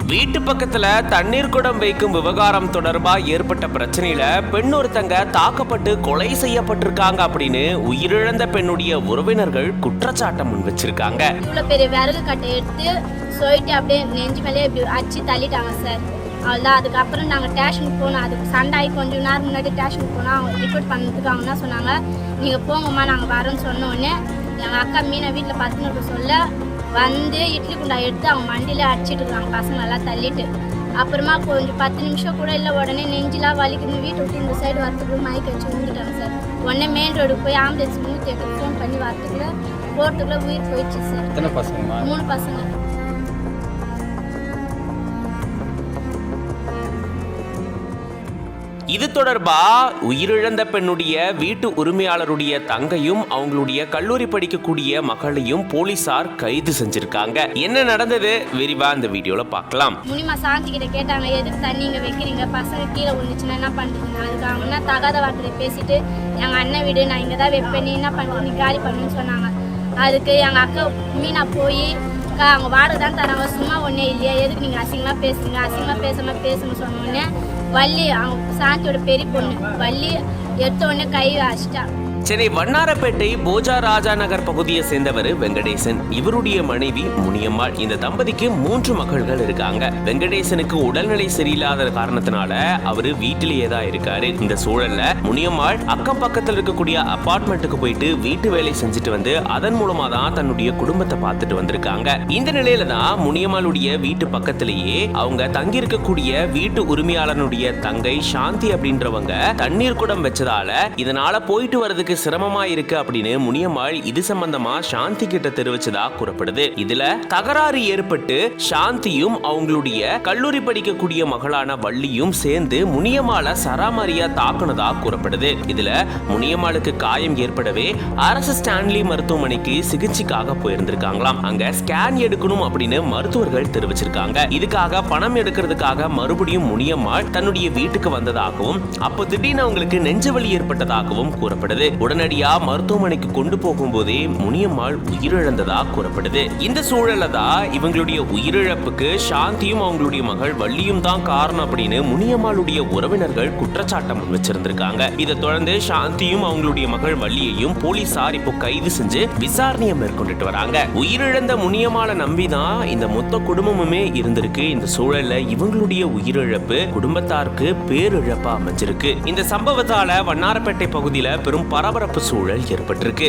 வீட்டு பக்கத்துல தண்ணீர் குடம் வைக்கும் விவகாரம் தொடர்பா ஏற்பட்ட பிரச்சனையில பெண் ஒருத்தங்க தாக்கப்பட்டு கொலை செய்யப்பட்டிருக்காங்க அப்படின்னு உயிரிழந்த பெண்ணுடைய உறவினர்கள் குற்றச்சாட்டை முன் வச்சிருக்காங்க. இவ்வளவு பெரிய விறகு கட்டை எடுத்து சொல்லிட்டு அப்படியே நெஞ்சு மேலே அடிச்சு தள்ளிட்டாங்க சார். அவ்வளோதான். அதுக்கப்புறம் நாங்கள் ஸ்டேஷனுக்கு போனோம். அதுக்கு சண்டாகி கொஞ்சம் நேரம் முன்னாடி ஸ்டேஷனுக்கு போனோம். அவங்க ரிப்போர்ட் பண்ணதுக்கு அவங்க என்ன சொன்னாங்க, நீங்கள் போங்கம்மா நாங்கள் வரோன்னு சொன்ன உடனே எங்கள் அக்கா மீனை வீட்டில் பத்துனுக்கு சொல்ல வந்து இட்லி குண்டா எடுத்து அவங்க மண்டியில் அடிச்சிட்டு இருக்காங்க பசங்களெல்லாம் தள்ளிட்டு. அப்புறமா கொஞ்சம் 10 நிமிஷம் கூட இல்லை, உடனே நெஞ்சிலாம் வலிக்குது. வீட்டை விட்டு இந்த சைடு வரத்துக்குள்ள மயக்க வச்சு விழுந்துட்டாங்க சார். உடனே மெயின் ரோடுக்கு போய் ஆம்புலன்ஸ் 108 ஃபோன் பண்ணி வரத்துக்குள்ள போகிறதுக்குள்ள உயிர் போயிடுச்சு சார். 3 பசங்க. இது தொடர்பா உயிரிழந்த பெண்ணுடைய வீட்டு உரிமையாளருடைய தங்கையும் அவங்களுடைய கல்லூரி படிக்கக்கூடிய மகளையும் போலீசார் கைது செஞ்சிருக்காங்க. என்ன நடந்தது விரிவா இந்த வீடியோல பார்க்கலாம். முனிமா சாந்தி கிட்ட கேட்டாங்க, எதுக்கு தண்ணி இங்க வைக்கிறீங்க, பசங்க கீழே விழுந்துச்சுன்னா என்ன பண்றீங்க? அதுக்கு அவங்க என்ன தகாத வார்த்தை பேசிட்டு எங்க அண்ணன் வீடு நான் இங்கதான் வைப்பேன், நீ என்ன பண்ற, நீ காலி பண்ணுன்னு சொன்னாங்க. அதுக்கு எங்க அக்கா மீனா போய் அவங்க வாடகை தான் தராங்க, சும்மா ஒன்னே இல்லையா, எதுக்கு நீங்க அசிங்கமா பேசுறீங்க, அசிங்கமா பேசுங்க சொன்ன உடனே வள்ளி அவங்க சாந்தியோட பெரிய பொண்ணு வள்ளி எடுத்த உடனே கை வச்சிட்டா. சென்னை வண்ணாரப்பேட்டை போஜா ராஜா நகர் பகுதியை சேர்ந்தவர் வெங்கடேசன். இவருடைய மனைவி முனியம்மாள். இந்த தம்பதிக்கு 3 மகள்கள் இருக்காங்க. வெங்கடேசனுக்கு உடல்நிலை சரியில்லாத காரணத்தினால அவரு வீட்டிலேயே தான் இருக்காரு. இந்த சூழல்ல முனியம்மாள் அக்கம் பக்கத்துல இருக்கக்கூடிய அபார்ட்மெண்ட்டுக்கு போயிட்டு வீட்டு வேலை செஞ்சுட்டு வந்து அதன் மூலமா தான் தன்னுடைய குடும்பத்தை பார்த்துட்டு வந்திருக்காங்க. இந்த நிலையில தான் முனியம்மாளுடைய வீட்டு பக்கத்திலேயே அவங்க தங்கி இருக்கக்கூடிய வீட்டு உரிமையாளனுடைய தங்கை சாந்தி அப்படின்றவங்க தண்ணீர் குடம் வச்சதால இதனால போயிட்டு வரதுக்கு சிரமமா இருக்கு அப்படின்னு முனியம்மாள் இது சம்பந்தமா சாந்தி கிட்ட தெரிவிச்சதா கூறப்படுது. இதுல தகராறு ஏற்பட்டு சாந்தியும் அவங்களுடைய கல்லூரி படிக்கக்கூடிய மகளான வள்ளியும் சேர்ந்து முனியம்மாளை சராமாரியா தாக்குனதா கூறப்படுது. இதுல முனியம்மாளுக்கு காயம் ஏற்படவே அரசு ஸ்டான்லி மருத்துவமனைக்கு சிகிச்சைக்காக போயிருந்திருக்காங்களாம். அங்க ஸ்கேன் எடுக்கணும் அப்படின்னு மருத்துவர்கள் தெரிவிச்சிருக்காங்க. இதுக்காக பணம் எடுக்கிறதுக்காக மறுபடியும் முனியம்மாள் தன்னுடைய வீட்டுக்கு வந்ததாகவும் அப்போ திடீர்னு அவங்களுக்கு நெஞ்சவலி ஏற்பட்டதாகவும் கூறப்படுது. உடனடியா மருத்துவமனைக்கு கொண்டு போகும்போதே முனியம்மாள் உயிரிழந்ததா கூறப்படுது. இந்த சூழல்ல தான் இவங்களுடைய உயிரிழப்புக்கு சாந்தியும் அவங்களுடைய மகள் வள்ளியும் தான் காரணம் அப்படின்னு முனியம்மாளுடைய உறவினர்கள் குற்றச்சாட்டை முன் வச்சிருந்திருக்காங்க. இதை தொடர்ந்து சாந்தியும் அவங்களுடைய மகள் வள்ளியையும் போலீசார் இப்போ கைது செஞ்சு விசாரணையை மேற்கொண்டுட்டு வராங்க. உயிரிழந்த முனியம்மாளை நம்பிதான் இந்த மொத்த குடும்பமுமே இருந்திருக்கு. இந்த சூழல்ல இவங்களுடைய உயிரிழப்பு குடும்பத்தாருக்கு பேரிழப்பா அமைஞ்சிருக்கு. இந்த சம்பவத்தால வண்ணாரப்பேட்டை பகுதியில பெரும் பரபரப்பு சூழல் ஏற்பட்டிருக்கு.